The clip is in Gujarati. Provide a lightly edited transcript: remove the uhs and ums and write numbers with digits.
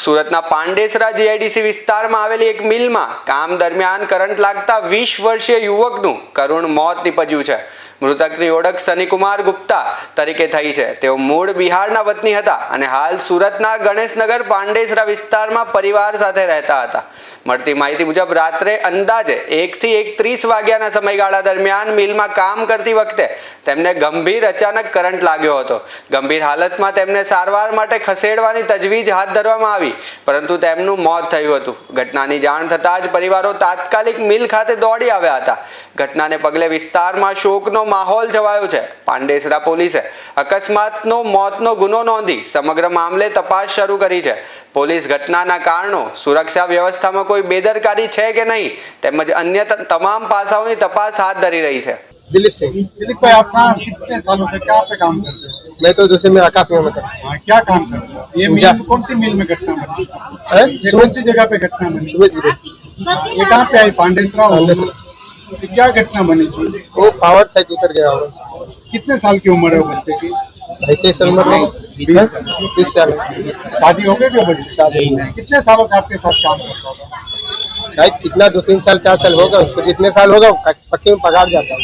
સુરતના પાંડેસરા જીઆઈડીસી વિસ્તારમાં આવેલી એક મિલમાં કામ દરમિયાન કરંટ લાગતા 20 વર્ષીય યુવકનું કરુણ મોત નીપજ્યું છે। મૃતકની ઓળખ સનીકુમાર ગુપ્તા તરીકે થઈ છે। તેઓ મૂળ બિહારના વતની હતા અને હાલ સુરતના ગણેશનગર પાંડેસરા વિસ્તારમાં પરિવાર સાથે રહેતા હતા। મળતી માહિતી મુજબ રાત્રે અંદાજે 1 થી 1:30 વાગ્યાના સમયગાળા દરમિયાન મિલમાં કામ કરતી વખતે તેમને ગંભીર અચાનક કરંટ લાગ્યો હતો। ગંભીર હાલતમાં તેમને સારવાર માટે ખસેડવાની તજવીજ હાથ ધરવામાં આવી, પરંતુ તેમનું મોત થયું હતું। ઘટનાની જાણ થતાં જ પરિવારો તાત્કાલિક મિલ ખાતે દોડી આવ્યા હતા। ઘટનાને પગલે વિસ્તારમાં શોકનો માહોલ છવાયો છે। પાંડેસરા પોલીસે અકસ્માતનો મોતનો ગુનો નોંધી સમગ્ર મામલે તપાસ શરૂ કરી છે। પોલીસ ઘટનાના કારણો, સુરક્ષા વ્યવસ્થામાં કોઈ બેદરકારી છે કે નહીં તેમજ અન્ય તમામ પાસાઓની તપાસ હાથ धरी रही है। दिलीप सिंह। दिलीप भाई, आप कहाँ कितने सालों से क्या पे काम करते हो? मैं तो दूसरे में आकाश में करता हाँ, क्या काम करते हो? ये मिल कौन सी मिल में घटना बनी? है ये कौन सी जगह पे घटना बनी? सुमित गिरी ये कहाँ पे आई? पांडेसरा पांडेसरा। ये क्या घटना बनी थी? वो पावर साइड उतर गया होगा। कितने साल की उम्र है वो बच्चे की? 25 उम्र में 20 साल। शादी हो गई क्या बच्चे? शादी कितने सालों से आपके साथ काम करता था? शायद कितना 2-3 साल 4 साल होगा। उसको जितने साल होगा पक्के में पगार जाता है।